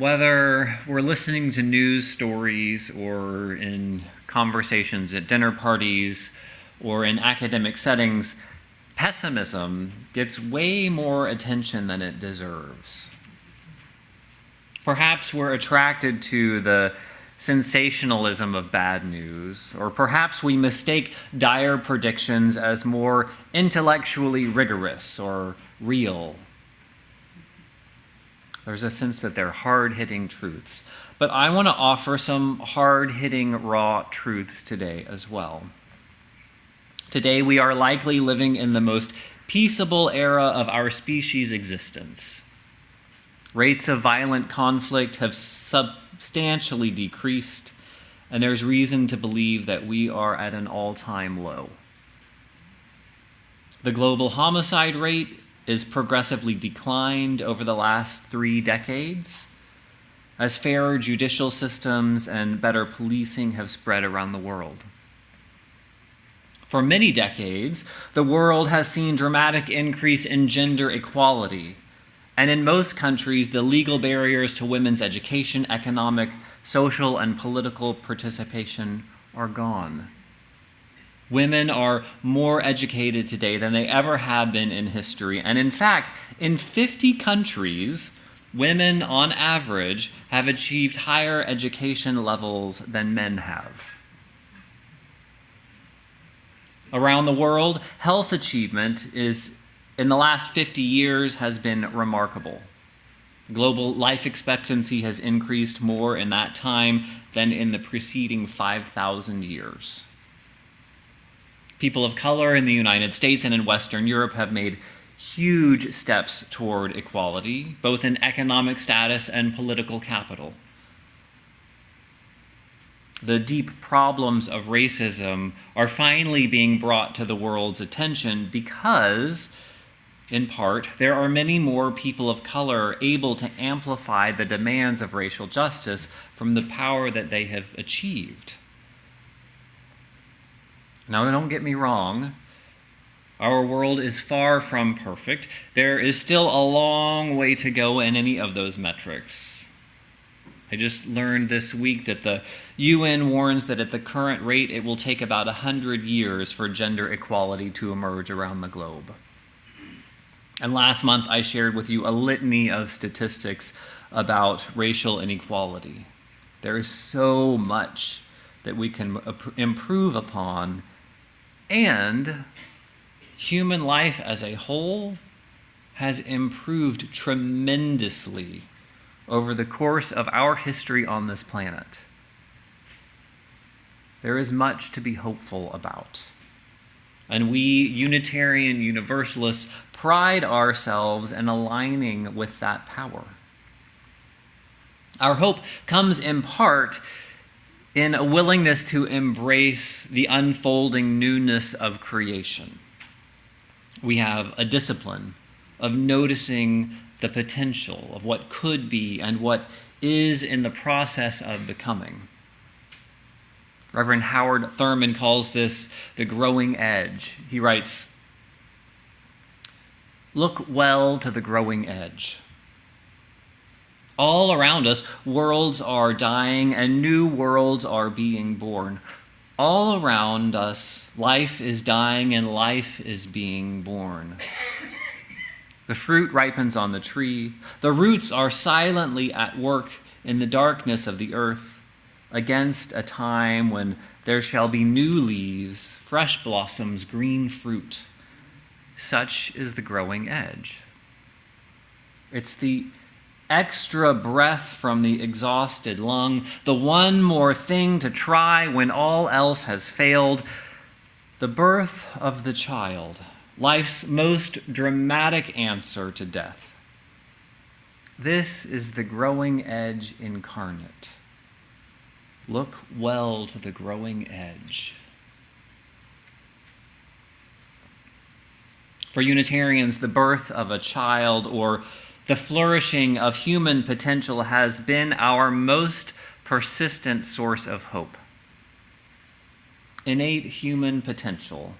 Whether we're listening to news stories or in conversations at dinner parties or in academic settings, pessimism gets way more attention than it deserves. Perhaps we're attracted to the sensationalism of bad news, or perhaps we mistake dire predictions as more intellectually rigorous or real. There's a sense that they're hard-hitting truths. But I want to offer some hard-hitting, raw truths today as well. Today we are likely living in the most peaceable era of our species' existence. Rates of violent conflict have substantially decreased, and there's reason to believe that we are at an all-time low. The global homicide rate is progressively declined over the last 3 decades as fairer judicial systems and better policing have spread around the world. For many decades, the world has seen dramatic increase in gender equality, and in most countries, the legal barriers to women's education, economic, social, and political participation are gone. Women are more educated today than they ever have been in history. And in fact, in 50 countries, women on average have achieved higher education levels than men have. Around the world, health achievement in the last 50 years has been remarkable. Global life expectancy has increased more in that time than in the preceding 5,000 years. People of color in the United States and in Western Europe have made huge steps toward equality, both in economic status and political capital. The deep problems of racism are finally being brought to the world's attention because, in part, there are many more people of color able to amplify the demands of racial justice from the power that they have achieved. Now, don't get me wrong, our world is far from perfect. There is still a long way to go in any of those metrics. I just learned this week that the UN warns that at the current rate, it will take about 100 years for gender equality to emerge around the globe. And last month, I shared with you a litany of statistics about racial inequality. There is so much that we can improve upon, and human life as a whole has improved tremendously over the course of our history on this planet. There is much to be hopeful about. And we Unitarian Universalists pride ourselves in aligning with that power. Our hope comes in part in a willingness to embrace the unfolding newness of creation. We have a discipline of noticing the potential of what could be and what is in the process of becoming. Reverend Howard Thurman calls this the growing edge. He writes, "Look well to the growing edge. All around us, worlds are dying and new worlds are being born. All around us, life is dying and life is being born. The fruit ripens on the tree. The roots are silently at work in the darkness of the earth against a time when there shall be new leaves, fresh blossoms, green fruit. Such is the growing edge." It's the extra breath from the exhausted lung, the one more thing to try when all else has failed, the birth of the child, life's most dramatic answer to death. This is the growing edge incarnate. Look well to the growing edge. For Unitarians, the birth of a child or the flourishing of human potential has been our most persistent source of hope. Innate human potential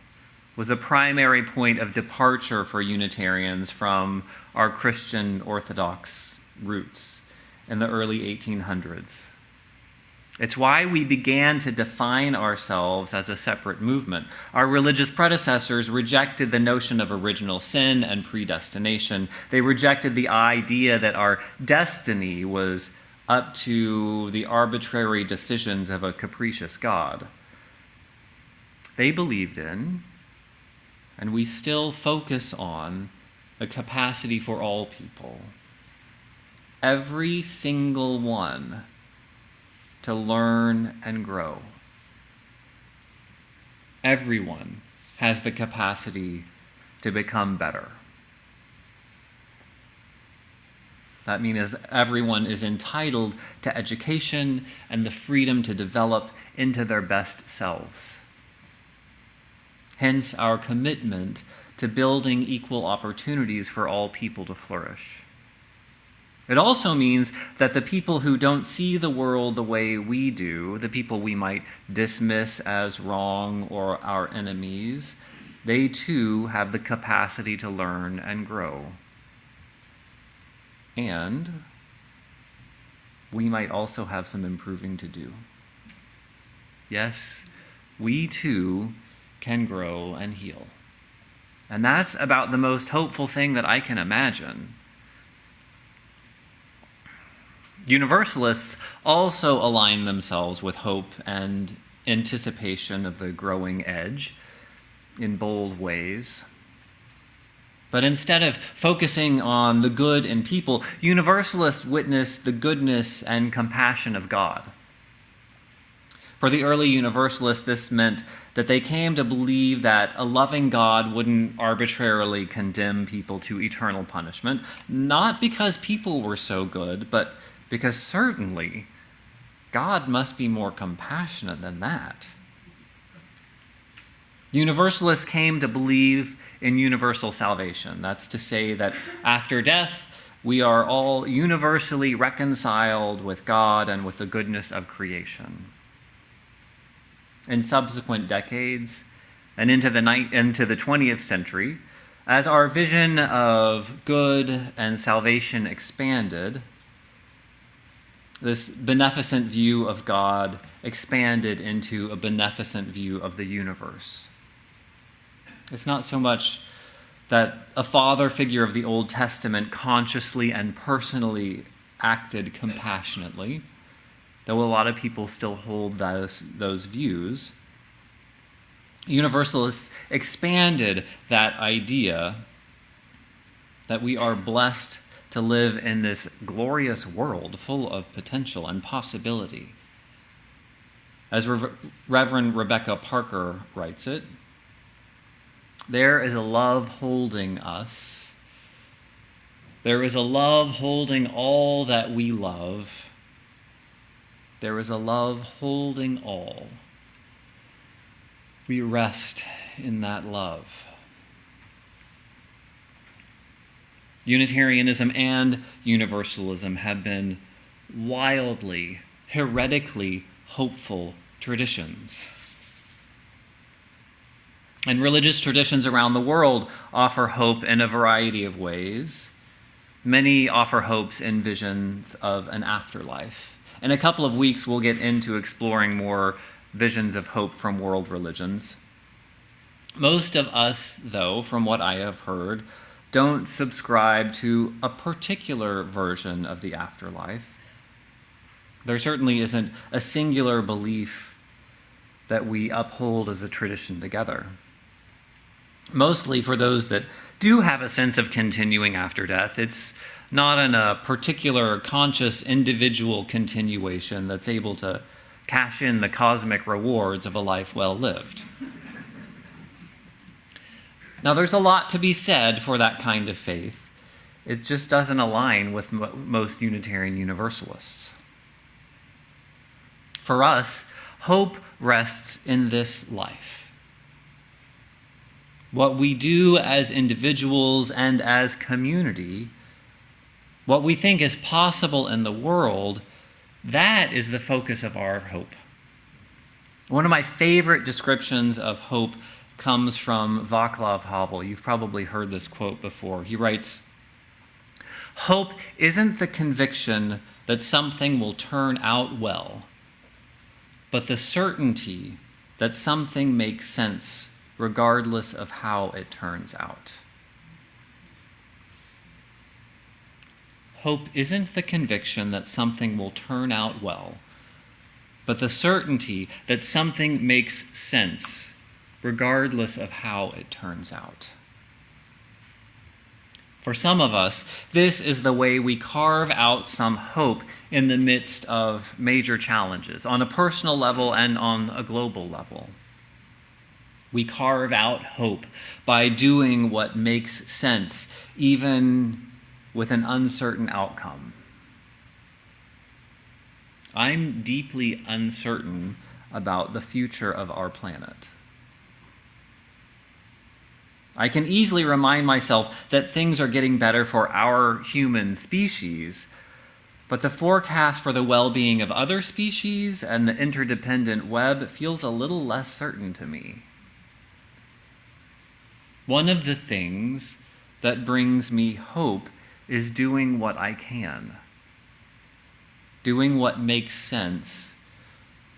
was a primary point of departure for Unitarians from our Christian Orthodox roots. in the early 1800s. It's why we began to define ourselves as a separate movement. Our religious predecessors rejected the notion of original sin and predestination. They rejected the idea that our destiny was up to the arbitrary decisions of a capricious God. They believed in, and we still focus on, a capacity for all people, every single one, to learn and grow. Everyone has the capacity to become better. That means everyone is entitled to education and the freedom to develop into their best selves. Hence our commitment to building equal opportunities for all people to flourish. It also means that the people who don't see the world the way we do, the people we might dismiss as wrong or our enemies, they too have the capacity to learn and grow. And we might also have some improving to do. Yes, we too can grow and heal. And that's about the most hopeful thing that I can imagine. Universalists also align themselves with hope and anticipation of the growing edge in bold ways. But instead of focusing on the good in people, Universalists witness the goodness and compassion of God. For the early Universalists, this meant that they came to believe that a loving God wouldn't arbitrarily condemn people to eternal punishment, not because people were so good, but because certainly God must be more compassionate than that. Universalists came to believe in universal salvation. That's to say that after death, we are all universally reconciled with God and with the goodness of creation. In subsequent decades and into the 20th century, as our vision of good and salvation expanded, this beneficent view of God expanded into a beneficent view of the universe. It's not so much that a father figure of the Old Testament consciously and personally acted compassionately, though a lot of people still hold those views. Universalists expanded that idea that we are blessed to live in this glorious world full of potential and possibility. As Reverend Rebecca Parker writes it, there is a love holding us. There is a love holding all that we love. There is a love holding all. We rest in that love. Unitarianism and Universalism have been wildly, heretically hopeful traditions. And religious traditions around the world offer hope in a variety of ways. Many offer hopes in visions of an afterlife. In a couple of weeks, we'll get into exploring more visions of hope from world religions. Most of us, though, from what I have heard, don't subscribe to a particular version of the afterlife. There certainly isn't a singular belief that we uphold as a tradition together. Mostly for those that do have a sense of continuing after death, it's not in a particular conscious individual continuation that's able to cash in the cosmic rewards of a life well lived. Now, there's a lot to be said for that kind of faith. It just doesn't align with most Unitarian Universalists. For us, hope rests in this life. What we do as individuals and as community, what we think is possible in the world, that is the focus of our hope. One of my favorite descriptions of hope comes from Václav Havel. You've probably heard this quote before. He writes, "Hope isn't the conviction that something will turn out well, but the certainty that something makes sense regardless of how it turns out. Hope isn't the conviction that something will turn out well, but the certainty that something makes sense regardless of how it turns out. For some of us, this is the way we carve out some hope in the midst of major challenges, on a personal level and on a global level. We carve out hope by doing what makes sense, even with an uncertain outcome. I'm deeply uncertain about the future of our planet. I can easily remind myself that things are getting better for our human species, but the forecast for the well-being of other species and the interdependent web feels a little less certain to me. One of the things that brings me hope is doing what I can, doing what makes sense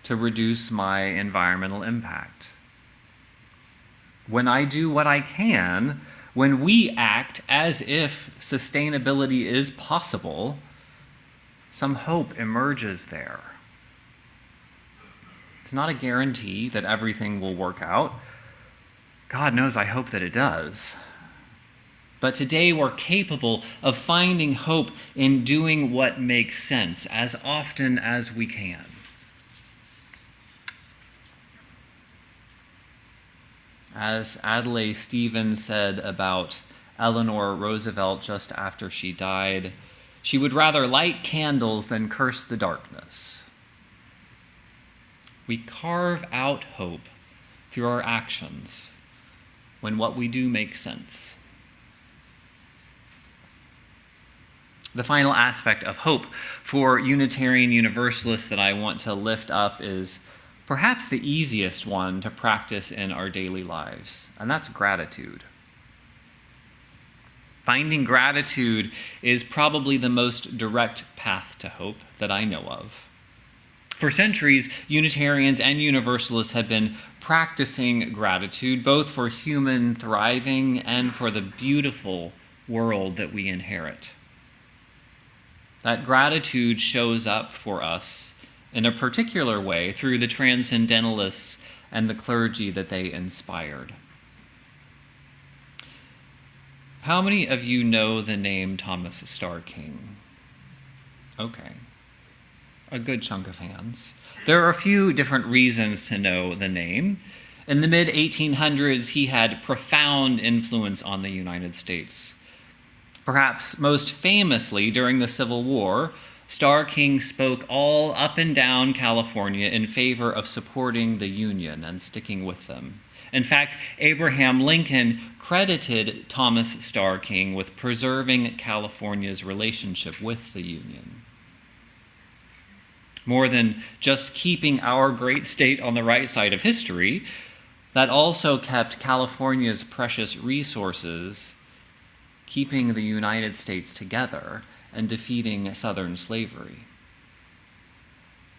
to reduce my environmental impact. When I do what I can, when we act as if sustainability is possible, some hope emerges there. It's not a guarantee that everything will work out. God knows I hope that it does. But today we're capable of finding hope in doing what makes sense as often as we can. As Adlai Stevens said about Eleanor Roosevelt just after she died, she would rather light candles than curse the darkness. We carve out hope through our actions when what we do makes sense. The final aspect of hope for Unitarian Universalists that I want to lift up is perhaps the easiest one to practice in our daily lives, and that's gratitude. Finding gratitude is probably the most direct path to hope that I know of. For centuries, Unitarians and Universalists have been practicing gratitude, both for human thriving and for the beautiful world that we inherit. That gratitude shows up for us in a particular way through the transcendentalists and the clergy that they inspired. How many of you know the name Thomas Starr King? Okay, a good chunk of hands. There are a few different reasons to know the name. In the mid-1800s, he had profound influence on the United States. Perhaps most famously, during the Civil War, Starr King spoke all up and down California in favor of supporting the Union and sticking with them. In fact, Abraham Lincoln credited Thomas Starr King with preserving California's relationship with the Union. More than just keeping our great state on the right side of history, that also kept California's precious resources, keeping the United States together and defeating Southern slavery.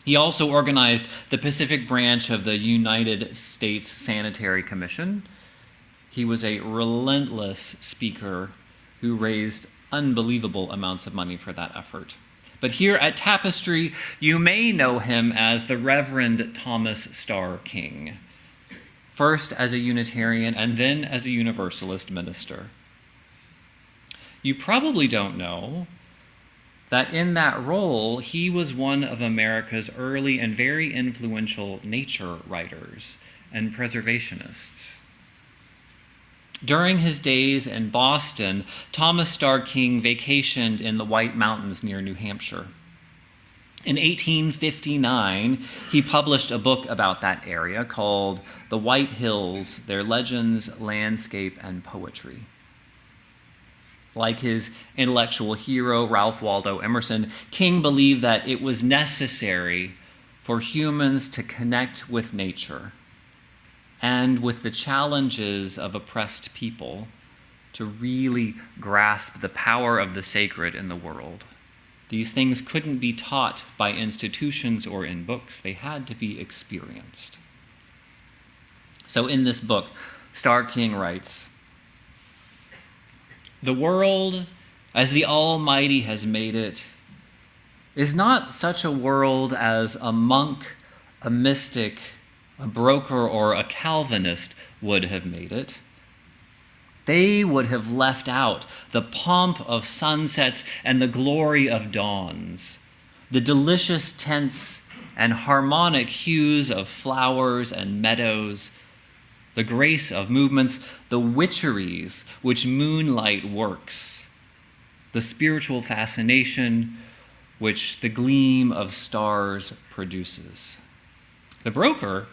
He also organized the Pacific branch of the United States Sanitary Commission. He was a relentless speaker who raised unbelievable amounts of money for that effort. But here at Tapestry, you may know him as the Reverend Thomas Starr King, first as a Unitarian and then as a Universalist minister. You probably don't know that in that role, he was one of America's early and very influential nature writers and preservationists. During his days in Boston, Thomas Starr King vacationed in the White Mountains near New Hampshire. In 1859, he published a book about that area called The White Hills, Their Legends, Landscape, and Poetry. Like his intellectual hero, Ralph Waldo Emerson, King believed that it was necessary for humans to connect with nature and with the challenges of oppressed people to really grasp the power of the sacred in the world. These things couldn't be taught by institutions or in books. They had to be experienced. So in this book, Starr King writes, "The world, as the Almighty has made it, is not such a world as a monk, a mystic, a broker, or a Calvinist would have made it. They would have left out the pomp of sunsets and the glory of dawns, the delicious tints and harmonic hues of flowers and meadows, the grace of movements, the witcheries which moonlight works, the spiritual fascination which the gleam of stars produces. The broker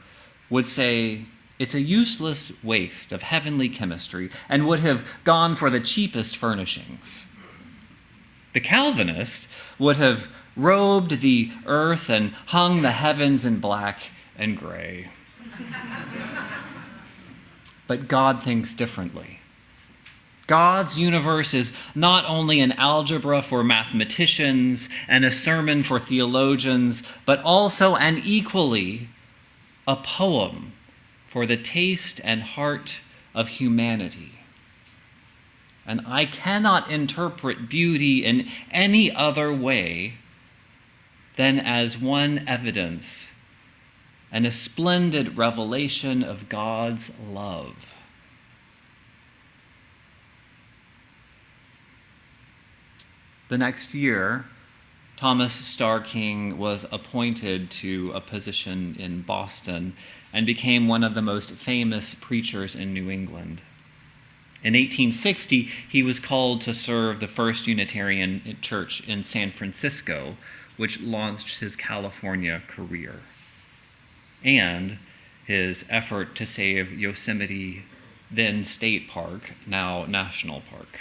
would say it's a useless waste of heavenly chemistry and would have gone for the cheapest furnishings. The Calvinist would have robed the earth and hung the heavens in black and gray. But God thinks differently. God's universe is not only an algebra for mathematicians and a sermon for theologians, but also and equally a poem for the taste and heart of humanity. And I cannot interpret beauty in any other way than as one evidence and a splendid revelation of God's love." The next year, Thomas Starr King was appointed to a position in Boston and became one of the most famous preachers in New England. In 1860, he was called to serve the First Unitarian Church in San Francisco, which launched his California career, and his effort to save Yosemite, then state park, now national park.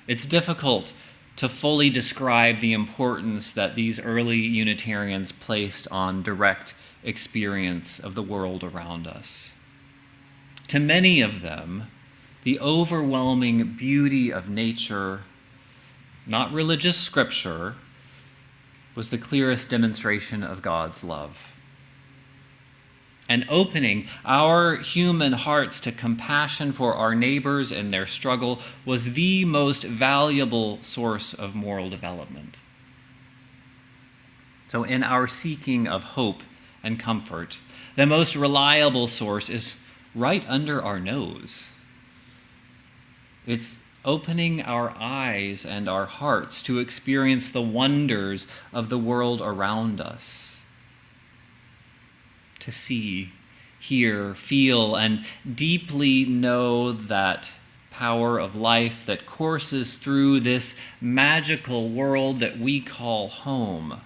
It's difficult to fully describe the importance that these early Unitarians placed on direct experience of the world around us. To many of them, the overwhelming beauty of nature, not religious scripture, was the clearest demonstration of God's love. And opening our human hearts to compassion for our neighbors and their struggle was the most valuable source of moral development. So in our seeking of hope and comfort, the most reliable source is right under our nose. It's opening our eyes and our hearts to experience the wonders of the world around us. To see, hear, feel, and deeply know that power of life that courses through this magical world that we call home.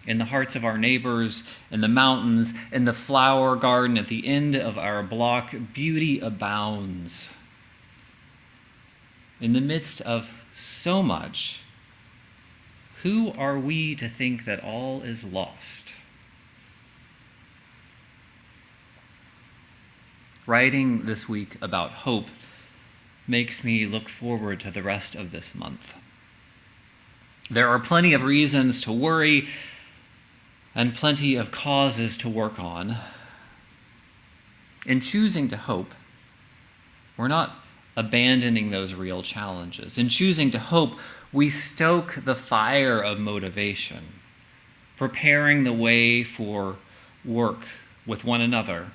In the hearts of our neighbors, in the mountains, in the flower garden at the end of our block, beauty abounds. In the midst of so much, who are we to think that all is lost? Writing this week about hope makes me look forward to the rest of this month. There are plenty of reasons to worry and plenty of causes to work on. In choosing to hope, we're not abandoning those real challenges. In choosing to hope, we stoke the fire of motivation, preparing the way for work with one another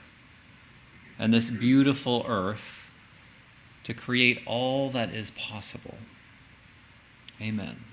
and this beautiful earth to create all that is possible. Amen.